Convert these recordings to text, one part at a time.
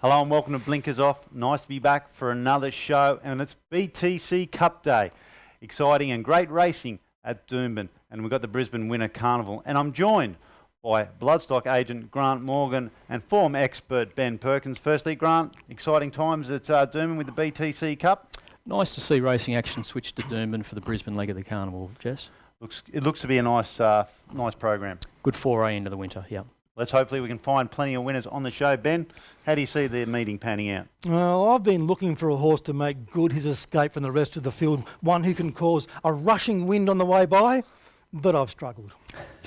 Hello and welcome to Blinkers Off. Nice to be back for another show, and it's BTC Cup Day. Exciting and great racing at Doomben, and we've got the Brisbane Winter Carnival, and I'm joined by Bloodstock agent Grant Morgan and form expert Ben Perkins. Firstly, Grant, exciting times at Doomben with the BTC Cup. Nice to see racing action switch to Doomben for the Brisbane leg of the carnival, Jess. It looks to be a nice program. Good foray into the winter, yeah. Hopefully we can find plenty of winners on the show. Ben, how do you see the meeting panning out? Well, I've been looking for a horse to make good his escape from the rest of the field, one who can cause a rushing wind on the way by, but I've struggled.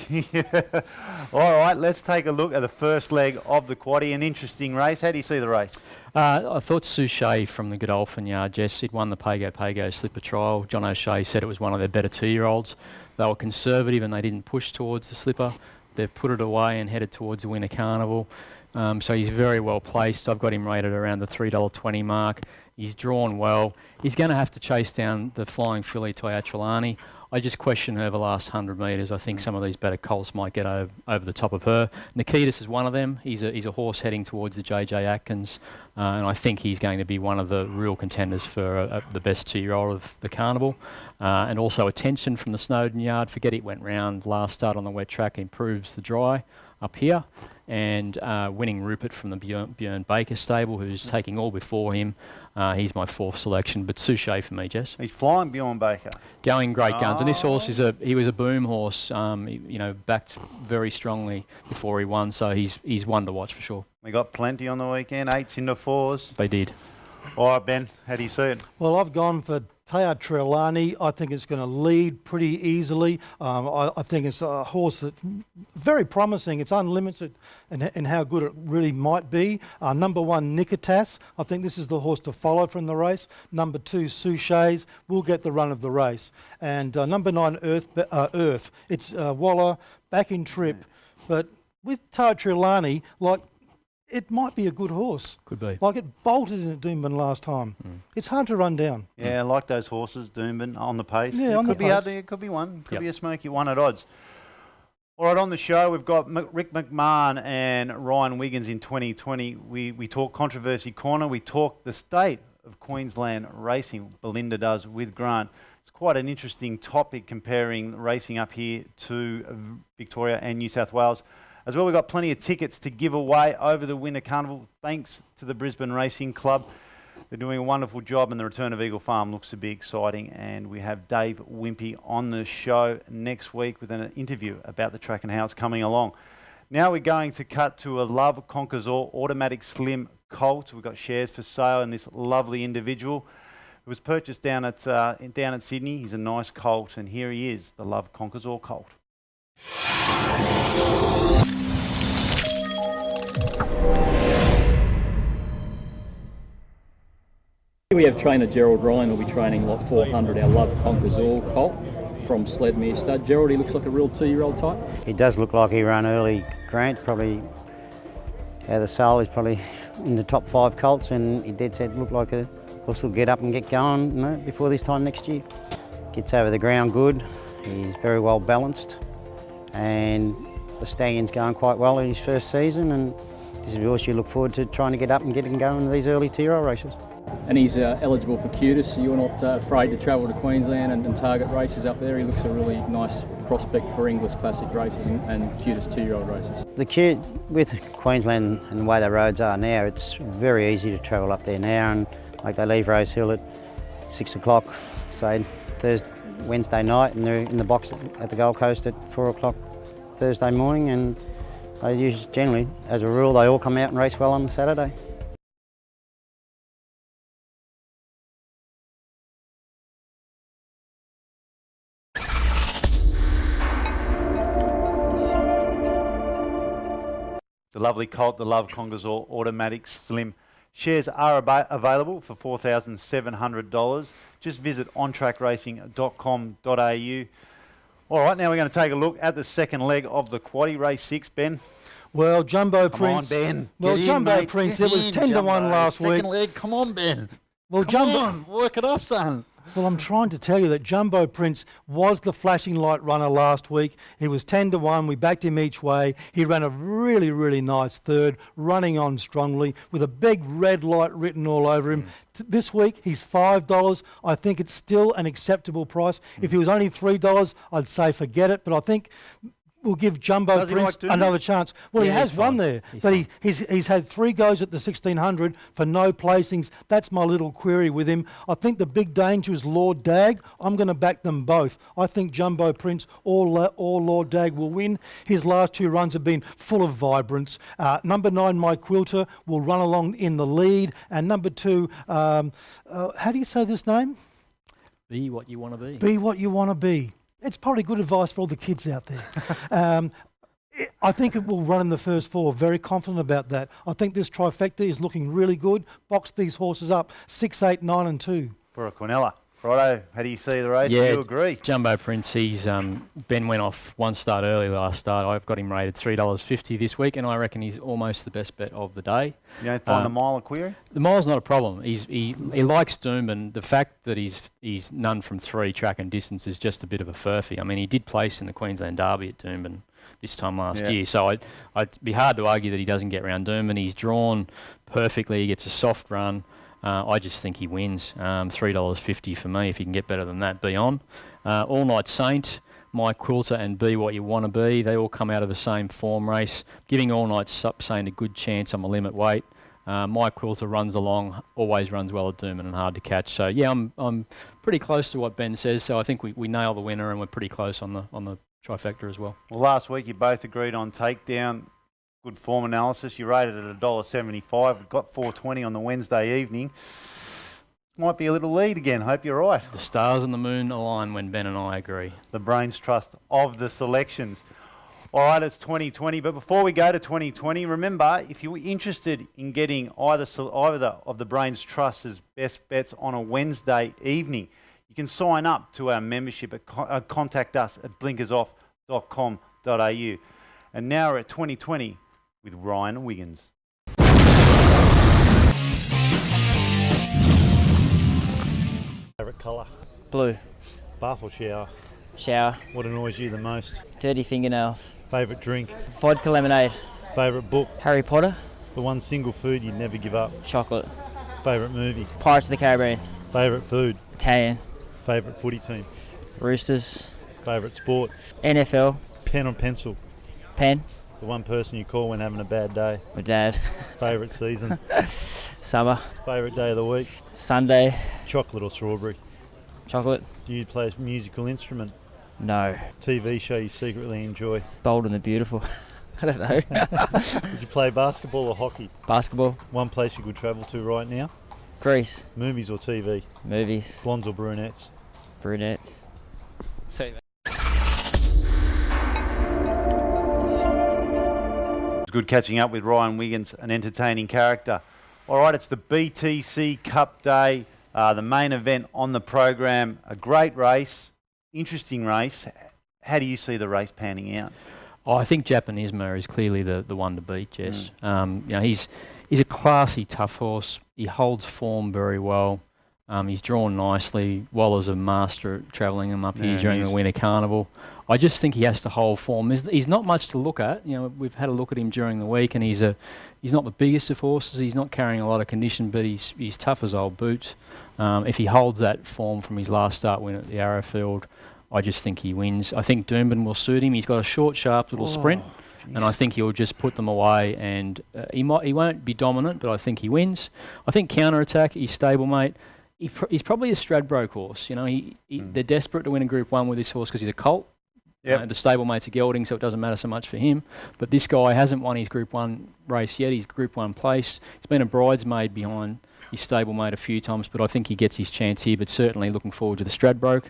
Yeah. All right, let's take a look at the first leg of the quaddie. An interesting race. How do you see the race? I thought Suchet from the Godolphin yard, Jess, he'd won the Pago slipper trial. John O'Shea said it was one of their better 2-year-olds. They were conservative and they didn't push towards the slipper. They've put it away and headed towards the Winter Carnival. So he's very well placed. I've got him rated around the $3.20 mark. He's drawn well. He's going to have to chase down the flying filly Toya Trelawney. I just question her the last 100 metres. I think some of these better colts might get over the top of her. Nikitas is one of them. He's a horse heading towards the JJ Atkins, and I think he's going to be one of the real contenders for the best 2-year-old of the carnival. And also Attention from the Snowden yard. Forget it went round last start on the wet track. Improves the dry up here. And Winning Rupert from the Björn Baker stable, who's taking all before him. He's my 4th selection, but Suchet for me, Jess. He's flying Bjorn Baker. Going great guns, and this horse he was a boom horse. Backed very strongly before he won, so he's one to watch for sure. We got plenty on the weekend, 8s into 4s. They did. All right, Ben, how do you see it? Well, I've gone for Toya Trelawney. I think it's going to lead pretty easily. I think it's a horse that's very promising. It's unlimited in how good it really might be. Number 1, Nikitas. I think this is the horse to follow from the race. Number 2, Suchet will get the run of the race. And number 9, Earth. It's Waller back in trip. But with Toya Trelawney, it might be a good horse. Could be. Like it bolted in at Doomben last time. It's hard to run down. Yeah, like those horses, Doomben, on the pace. Yeah, It could be one. Could be a smoky one at odds. All right, on the show, we've got Rick McMahon and Ryan Wiggins in 2020. We talk Controversy Corner. We talk the state of Queensland racing. Belinda does with Grant. It's quite an interesting topic comparing racing up here to Victoria and New South Wales. As well, we've got plenty of tickets to give away over the Winter Carnival, thanks to the Brisbane Racing Club. They're doing a wonderful job, and the return of Eagle Farm looks to be exciting. And we have Dave Wimpy on the show next week with an interview about the track and how it's coming along. Now we're going to cut to a Love Conquers All Automatic Slim Colt. We've got shares for sale in this lovely individual. It was purchased down at Sydney. He's a nice colt, and here he is, the Love Conquers All Colt. Here we have trainer Gerald Ryan, who'll be training lot 400, our Love Conquers All colt from Sledmere Stud. Gerald, he looks like a real 2-year-old type. He does look like he ran early, Grant. Probably out of the sale, he's probably in the top 5 colts, and he did said look like a horse will get up and get going, before this time next year. Gets over the ground good. He's very well balanced, and the stallion's going quite well in his first season, and this is a horse you look forward to trying to get up and getting going in these early 2-year-old races. And he's eligible for Cutis, so you're not afraid to travel to Queensland and target races up there. He looks a really nice prospect for English Classic races and Cutis 2-year-old races. The kid with Queensland and the way the roads are now, it's very easy to travel up there now, and like they leave Rose Hill at 6 o'clock, say Wednesday night, and they're in the box at the Gold Coast at 4 o'clock Thursday morning, and they usually, generally, as a rule, they all come out and race well on the Saturday. The lovely colt, the Love Conquers All Automatic Slim. Shares are available for $4,700. Just visit ontrackracing.com.au. All right, now we're going to take a look at the second leg of the quaddie, race 6, Ben. Well, Jumbo Come Prince. on, Ben. Well, Get Jumbo in, Prince, Get it was in, 10 to 1 last week. Second leg, come on, Ben. Well, Come on, work it off, son. Well, I'm trying to tell you that Jumbo Prince was the flashing light runner last week. He was 10-1. We backed him each way. He ran a really, really nice third, running on strongly with a big red light written all over him. This week, he's $5. I think it's still an acceptable price. If he was only $3, I'd say forget it. But I think we'll give Jumbo Prince another chance. Well, Yeah, he has he's won fine. there, He's but fine. he's had 3 goes at the 1600 for no placings. That's my little query with him. I think the big danger is Lord Dag. I'm going to back them both. I think Jumbo Prince or Lord Dag will win. His last 2 runs have been full of vibrance. Number 9, My Quilter, will run along in the lead. And number 2, how do you say this name? Be what you want to be. Be what you want to be. It's probably good advice for all the kids out there. I think it will run in the first 4. Very confident about that. I think this trifecta is looking really good. Box these horses up 6, 8, 9 and 2. For a Quinella. Righto, how do you see the race? Yeah, Do you agree? Jumbo Prince, he's Ben went off 1 start early last start. I've got him rated $3.50 this week, and I reckon he's almost the best bet of the day. You don't find the mile a query? The mile's not a problem. He likes Doomben. The fact that he's none from 3 track and distance is just a bit of a furphy. I mean, he did place in the Queensland Derby at Doomben this time last year, so I'd be hard to argue that he doesn't get round Doomben. He's drawn perfectly. He gets a soft run. I just think he wins. $3.50 for me. If you can get better than that, be on. All Night Saint, My Quilter and Be What You Want to Be, they all come out of the same form race. Giving All Night Saint a good chance on a limit weight. My Quilter runs along, always runs well at Doomben and hard to catch. So yeah, I'm pretty close to what Ben says. So I think we nail the winner, and we're pretty close on the trifecta as well. Well, last week you both agreed on Takedown. Good form analysis. You rated it at $1.75. We've got $4.20 on the Wednesday evening. Might be a little lead again. Hope you're right. The stars and the moon align when Ben and I agree. The brains trust of the selections. All right, it's 2020. But before we go to 2020, remember, if you're interested in getting either of the brains trusts as best bets on a Wednesday evening, you can sign up to our membership at contact us at blinkersoff.com.au. And now we're at 2020 with Ryan Wiggins. Favourite colour? Blue. Bath or shower? Shower. What annoys you the most? Dirty fingernails. Favourite drink? Vodka lemonade. Favourite book? Harry Potter. The one single food you'd never give up? Chocolate. Favourite movie? Pirates of the Caribbean. Favourite food? Italian. Favourite footy team? Roosters. Favourite sport? NFL. Pen or pencil? Pen. The one person you call when having a bad day? My dad. Favourite season? Summer. Favourite day of the week? Sunday. Chocolate or strawberry? Chocolate. Do you play a musical instrument? No. TV show you secretly enjoy? Bold and the Beautiful. I don't know. Would you play basketball or hockey? Basketball. One place you could travel to right now? Greece. Movies or TV? Movies. Blondes or brunettes? Brunettes. So It's good catching up with Ryan Wiggins, an entertaining character. All right, it's the BTC Cup Day, the main event on the program. A great race, interesting race. How do you see the race panning out? Oh, I think Japanisma is clearly the one to beat, Jess. He's a classy, tough horse. He holds form very well. He's drawn nicely. Waller's a master at travelling him up here during the Winter Carnival. I just think he has to hold form. He's not much to look at. You know, we've had a look at him during the week, and he's not the biggest of horses. He's not carrying a lot of condition, but he's tough as old boots. If he holds that form from his last start win at the Arrowfield, I just think he wins. I think Doomben will suit him. He's got a short, sharp little sprint, and I think he'll just put them away. And he won't be dominant, but I think he wins. I think Counterattack, his stablemate, he's probably a Stradbroke horse. You know, they're desperate to win a Group 1 with this horse because he's a colt. The stablemate's a gelding, so it doesn't matter so much for him. But this guy hasn't won his Group 1 race yet. He's Group 1 place. He's been a bridesmaid behind his stablemate a few times, but I think he gets his chance here. But certainly looking forward to the Stradbroke.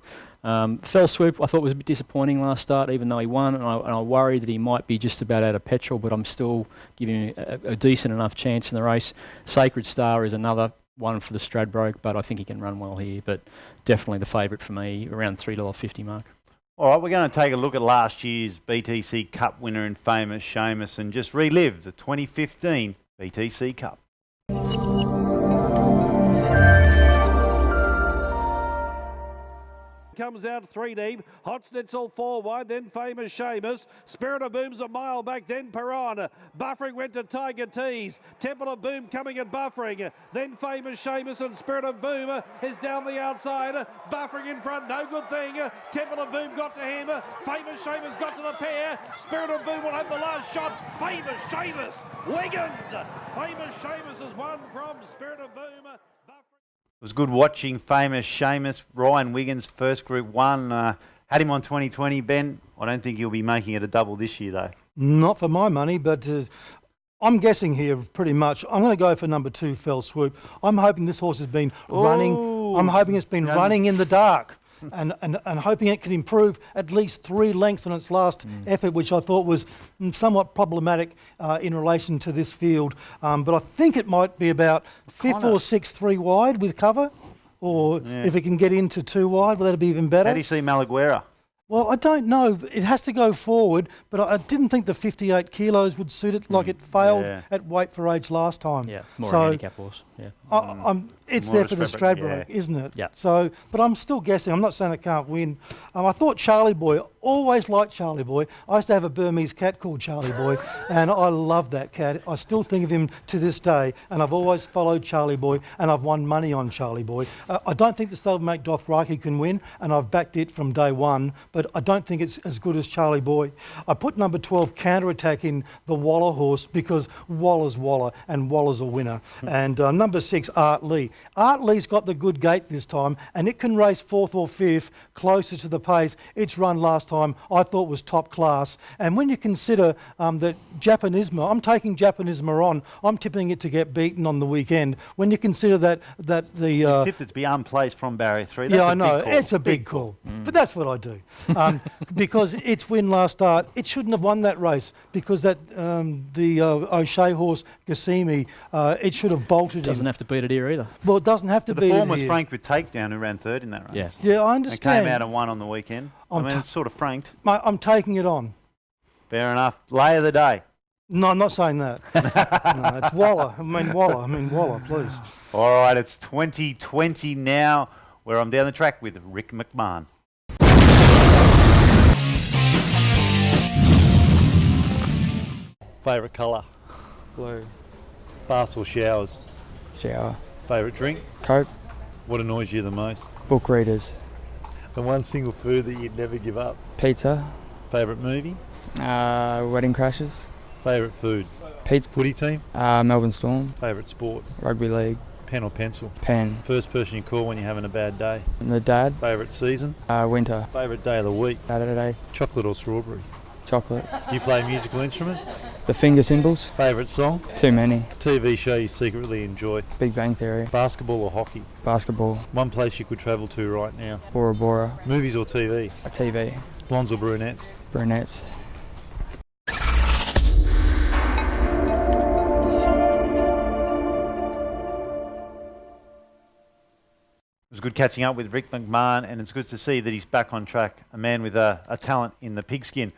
Fell Swoop, I thought was a bit disappointing last start, even though he won, and I worry that he might be just about out of petrol, but I'm still giving him a decent enough chance in the race. Sacred Star is another one for the Stradbroke, but I think he can run well here. But definitely the favourite for me, around $3.50 mark. All right, we're going to take a look at last year's BTC Cup winner and famous Seamus and just relive the 2015 BTC Cup. comes out 3 deep. Hot Schnitzel 4 wide, then Famous Seamus. Spirit of Boom's a mile back, then Piranha. Buffering went to Tiger Tease. Temple of Boom coming at buffering. Then Famous Seamus and Spirit of Boom is down the outside. Buffering in front, no good thing. Temple of Boom got to him. Famous Seamus got to the pair. Spirit of Boom will have the last shot. Famous Seamus, Wiggins. Famous Seamus has won from Spirit of Boom. It was good watching Famous Seamus. Ryan Wiggins, first Group 1. Had him on 2020, Ben. I don't think he'll be making it a double this year, though. Not for my money, but I'm guessing here pretty much. I'm going to go for number 2, Fell Swoop. I'm hoping this horse has been running. I'm hoping it's been running in the dark. And hoping it can improve at least 3 lengths on its last effort, which I thought was somewhat problematic in relation to this field. But I think it might be about 5th or 6th 3 wide with cover, or if it can get into 2 wide, will that be even better? How do you see Malaguera? Well, I don't know. It has to go forward, but I didn't think the 58 kilos would suit it, like it failed at weight for age last time. Yeah, more a handicap horse. Yeah. It's More there a for the Stradbroke, Stradbroke, isn't it? Yeah. So, but I'm still guessing. I'm not saying it can't win. I thought Charlie Boy, always liked Charlie Boy. I used to have a Burmese cat called Charlie Boy, and I love that cat. I still think of him to this day, and I've always followed Charlie Boy, and I've won money on Charlie Boy. I don't think the stablemate Dothraki can win, and I've backed it from day one, but I don't think it's as good as Charlie Boy. I put number 12, Counterattack, in the Waller horse because Waller's Waller, and Waller's a winner. And number 6, Art Lee. Art Lee's got the good gate this time, and it can race 4th or 5th closer to the pace. Its run last time I thought was top class. And when you consider that Japanisma, I'm taking Japanisma on, I'm tipping it to get beaten on the weekend. When you consider that the... You tipped it to be unplaced from barrier 3. That's yeah, I know. Big call. It's a big call. But that's what I do. Because its win last start, it shouldn't have won that race because that the O'Shea horse, Gassimi, it should have bolted Doesn't him. have to beat it here either. Well, it doesn't have to But be the form was here. franked with Takedown, who ran 3rd in that race. Yeah. Yeah, I And understand. came out and won on the weekend. It's sort of franked. Mate, I'm taking it on. Fair enough. Lay of the day. No, I'm not saying that. No, it's Waller. I mean Waller, please. All right, it's 2020 now, where I'm down the track with Rick McMahon. Favourite colour? Blue. Baths or showers? Shower. Favourite drink? Coke. What annoys you the most? Book readers. And one single food that you'd never give up? Pizza. Favourite movie? Wedding crashes. Favourite food? Pizza. Footy team? Melbourne Storm. Favourite sport? Rugby league. Pen or pencil? Pen. First person you call when you're having a bad day? And the dad. Favourite season? Winter. Favourite day of the week? Saturday. Chocolate or strawberry? Chocolate. Do you play a musical instrument? The finger cymbals. Favourite song? Too many. TV show you secretly enjoy? Big Bang Theory. Basketball or hockey? Basketball. One place you could travel to right now? Bora Bora. Movies or TV? A TV. Blondes or brunettes? Brunettes. It was good catching up with Rick McMahon, and it's good to see that he's back on track, a man with a talent in the pigskin.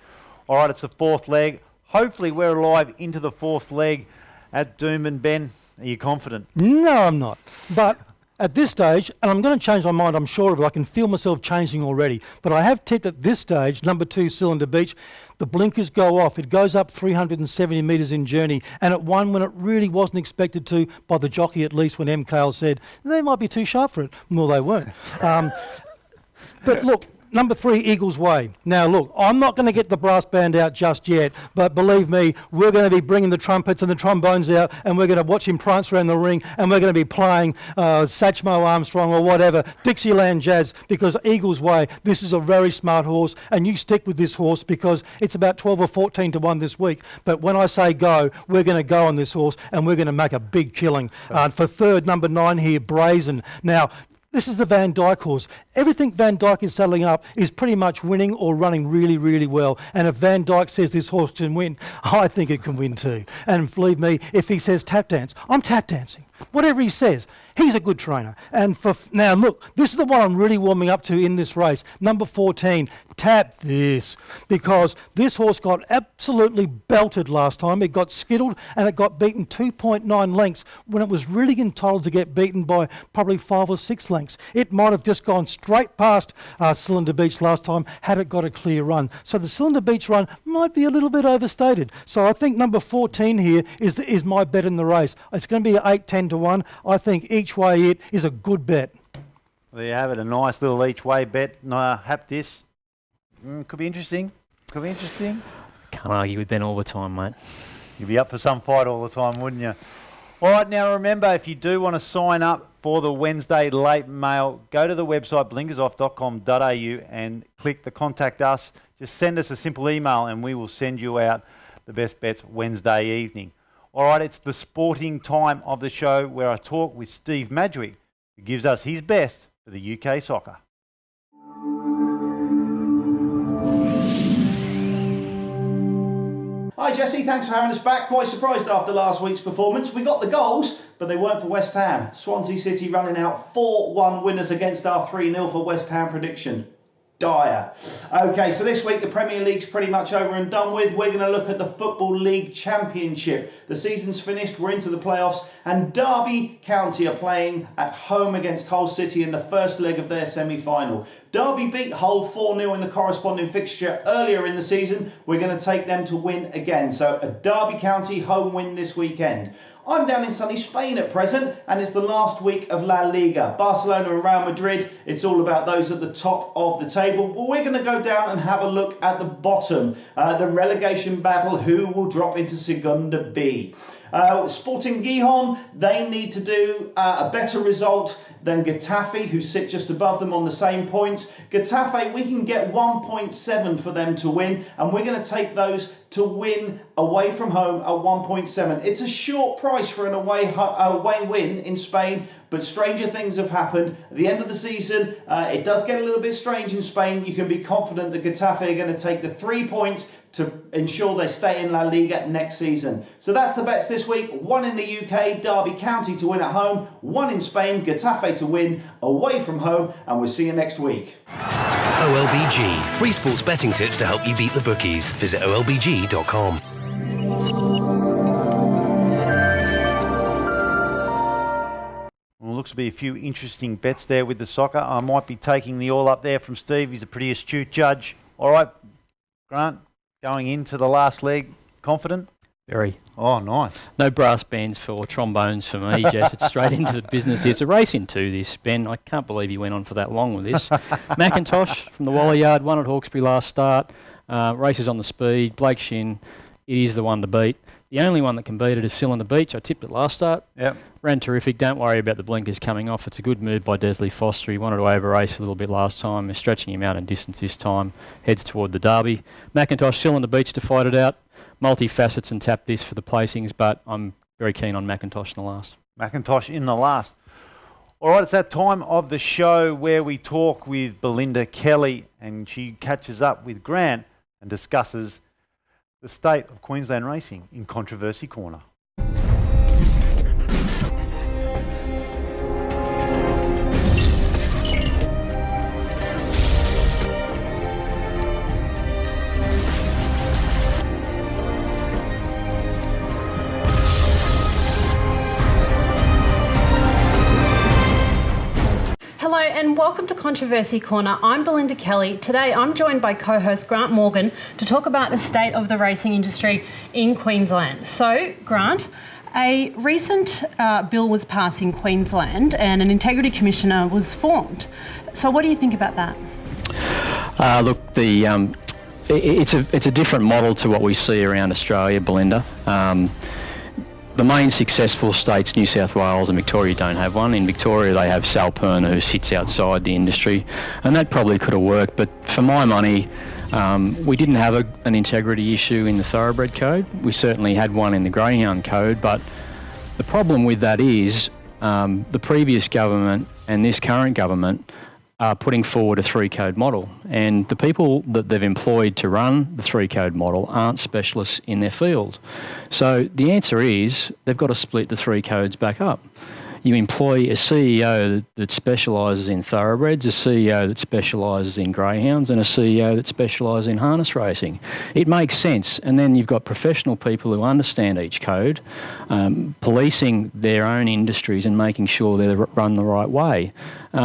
All right, it's the 4th leg. Hopefully we're alive into the 4th leg at Doomben. Ben, are you confident? No, I'm not. But at this stage, and I'm going to change my mind, I'm sure of it, I can feel myself changing already, but I have tipped at this stage, number 2, Cylinder Beach, the blinkers go off. It goes up 370 metres in journey, and it won when it really wasn't expected to, by the jockey at least, when MKL said, they might be too sharp for it. Well, they weren't. But look, number 3, Eagles Way. Now look, I'm not going to get the brass band out just yet, but believe me, we're going to be bringing the trumpets and the trombones out, and we're going to watch him prance around the ring, and we're going to be playing Satchmo Armstrong or whatever, Dixieland Jazz, because Eagles Way, this is a very smart horse, and you stick with this horse because it's about 12 or 14 to 1 this week. But when I say go, we're going to go on this horse, and we're going to make a big killing. For 3rd, number 9 here, Brazen. Now, this is the Van Dyke horse. Everything Van Dyke is settling up is pretty much winning or running really, really well. And if Van Dyke says this horse can win, I think it can win too. And believe me, if he says tap dance, I'm tap dancing. Whatever he says. He's a good trainer. And now, look, this is the one I'm really warming up to in this race. Number 14, Tap This, because this horse got absolutely belted last time. It got skittled and it got beaten 2.9 lengths when it was really entitled to get beaten by probably 5 or 6 lengths. It might have just gone straight past Cylinder Beach last time had it got a clear run. So the Cylinder Beach run might be a little bit overstated. So I think number 14 here is my bet in the race. It's going to be 8-10 to 1. I think each way it is a good bet. There you have it, a nice little each way bet. Hap This. Could be interesting. Could be interesting. Can't argue with Ben all the time, mate. You'd be up for some fight all the time, wouldn't you? All right, now remember, if you do want to sign up for the Wednesday late mail, go to the website blinkersoff.com.au and click the contact us. Just send us a simple email and we will send you out the best bets Wednesday evening. All right, it's the sporting time of the show where I talk with Steve Madgwick, who gives us his best for the UK soccer. Hi Jesse, thanks for having us back. Quite surprised after last week's performance. We got the goals, but they weren't for West Ham. Swansea City running out 4-1 winners against our 3-0 for West Ham prediction. Dire. Okay, so this week the Premier League's pretty much over and done with. We're going to look at the Football League Championship. The season's finished, we're into the playoffs, and Derby County are playing at home against Hull City in the first leg of their semi-final. Derby beat Hull 4-0 in the corresponding fixture earlier in the season. We're going to take them to win again. So a Derby County home win this weekend. I'm down in sunny Spain at present, and it's the last week of La Liga. Barcelona and Real Madrid, it's all about those at the top of the table. But we're going to go down and have a look at the bottom, the relegation battle, who will drop into Segunda B. Sporting Gijon, they need to do a better result than Getafe, who sit just above them on the same points. Getafe, we can get 1.7 for them to win, and we're going to take those to win away from home at 1.7. It's a short price for an away win in Spain, but stranger things have happened. At the end of the season, it does get a little bit strange in Spain. You can be confident that Getafe are going to take the 3 points to ensure they stay in La Liga next season. So that's the bets this week. 1 in the UK, Derby County to win at home. 1 in Spain, Getafe to win away from home. And we'll see you next week. OLBG, free sports betting tips to help you beat the bookies. Visit olbg.com. Well, looks to be a few interesting bets there with the soccer. I might be taking the all up there from Steve. He's a pretty astute judge. All right, Grant, going into the last leg, confident? Very. Oh, nice. No brass bands for trombones for me, Jess. It's straight into the business here. It's a race in 2, this, Ben. I can't believe you went on for that long with this. McIntosh from the Waller Yard, won at Hawkesbury last start. Races on the speed. Blake Shin, it is the one to beat. The only one that can beat it is Cylinder Beach. I tipped it last start. Yep. Ran terrific. Don't worry about the blinkers coming off. It's a good move by Desley Foster. He wanted to over-race a little bit last time. They're stretching him out in distance this time. Heads toward the Derby. McIntosh, Cylinder Beach to fight it out. Multi-facets and Tap This for the placings, but I'm very keen on McIntosh in the last. McIntosh in the last. All right, it's that time of the show where we talk with Belinda Kelly, and she catches up with Grant and discusses the state of Queensland racing in Controversy Corner. Hello and welcome to Controversy Corner. I'm Belinda Kelly. Today I'm joined by co-host Grant Morgan to talk about the state of the racing industry in Queensland. So, Grant, a recent bill was passed in Queensland and an integrity commissioner was formed. So what do you think about that? Look, it's a different model to what we see around Australia, Belinda. The main successful states, New South Wales and Victoria, don't have one. In Victoria, they have Sal Perner, who sits outside the industry, and that probably could have worked. But for my money, we didn't have an integrity issue in the Thoroughbred Code. We certainly had one in the Greyhound Code, but the problem with that is the previous government and this current government are putting forward a 3-code model, and the people that they've employed to run the 3-code model aren't specialists in their field. So the answer is they've got to split the 3 codes back up. You employ a CEO that specialises in thoroughbreds, a CEO that specialises in greyhounds, and a CEO that specialises in harness racing. It makes sense. And then you've got professional people who understand each code, policing their own industries and making sure they're run the right way.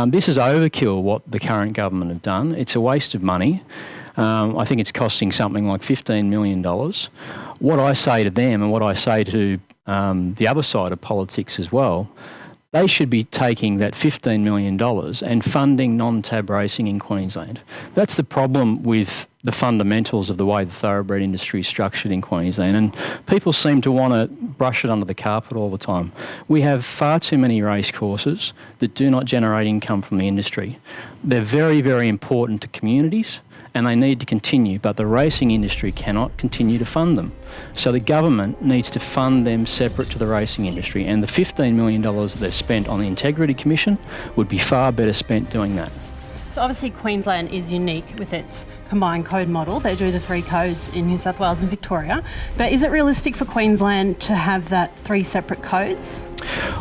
This is overkill, what the current government have done. It's a waste of money. I think it's costing something like $15 million. What I say to them, and what I say to the other side of politics as well, they should be taking that $15 million and funding non-tab racing in Queensland. That's the problem with the fundamentals of the way the thoroughbred industry is structured in Queensland, and people seem to want to brush it under the carpet all the time. We have far too many race courses that do not generate income from the industry. They're very, very important to communities, and they need to continue, but the racing industry cannot continue to fund them. So the government needs to fund them separate to the racing industry, and the $15 million that they've spent on the Integrity Commission would be far better spent doing that. So obviously Queensland is unique with its combined code model. They do the 3 codes in New South Wales and Victoria. But is it realistic for Queensland to have that 3 separate codes?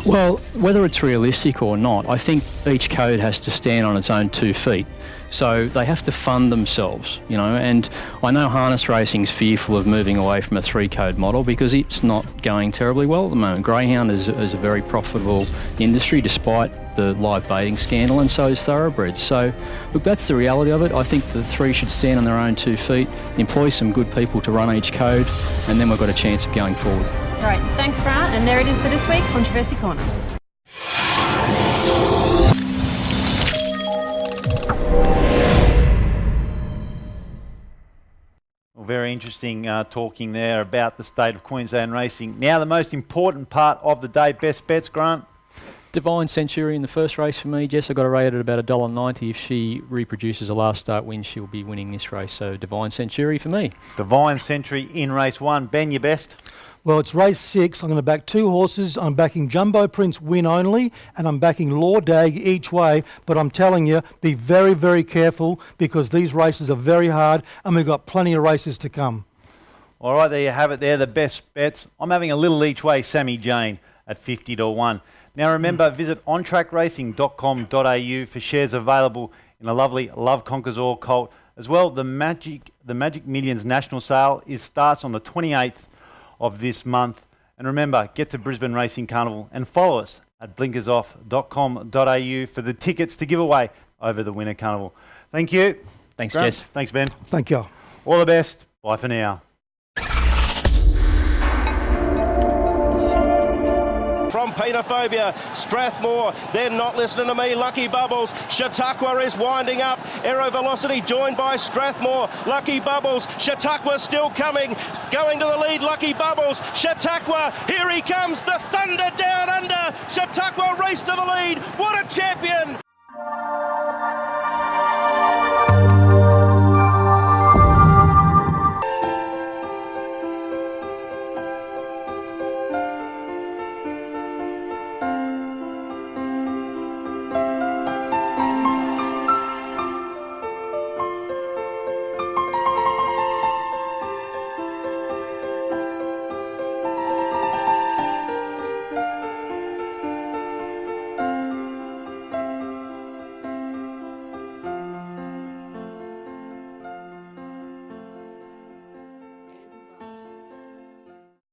Well, whether it's realistic or not, I think each code has to stand on its own 2 feet. So they have to fund themselves, you know, and I know harness racing's fearful of moving away from a 3-code model because it's not going terribly well at the moment. Greyhound is a very profitable industry despite the live baiting scandal, and so is thoroughbreds. So, look, that's the reality of it. I think the 3 should stand on their own 2 feet, employ some good people to run each code, and then we've got a chance of going forward. Great, thanks Grant, and there it is for this week, Controversy Corner. Well, very interesting talking there about the state of Queensland racing. Now the most important part of the day, best bets, Grant. Divine Century in the first race for me, Jess. I got her rated at about $1.90. If she reproduces a last start win, she'll be winning this race. So Divine Century for me. Divine Century in race 1. Ben, your best? Well, it's race 6. I'm going to back 2 horses. I'm backing Jumbo Prince win only, and I'm backing Law Dag each way. But I'm telling you, be very, very careful because these races are very hard, and we've got plenty of races to come. All right, there you have it there, the best bets. I'm having a little each way, Sammy Jane at 50 to 1. Now remember, visit ontrackracing.com.au for shares available in a lovely Love Conquers All colt. As well, the Magic Millions National Sale starts on the 28th of this month. And remember, get to Brisbane Racing Carnival and follow us at blinkersoff.com.au for the tickets to give away over the Winter Carnival. Thank you. Thanks, Grant. Jess. Thanks, Ben. Thank you. All the best. Bye for now. From Pedophobia, Strathmore, they're not listening to me, Lucky Bubbles, Chautauqua is winding up, Aero Velocity joined by Strathmore, Lucky Bubbles, Chautauqua still coming, going to the lead, Lucky Bubbles, Chautauqua, here he comes, the Thunder down under, Chautauqua race to the lead, what a champion!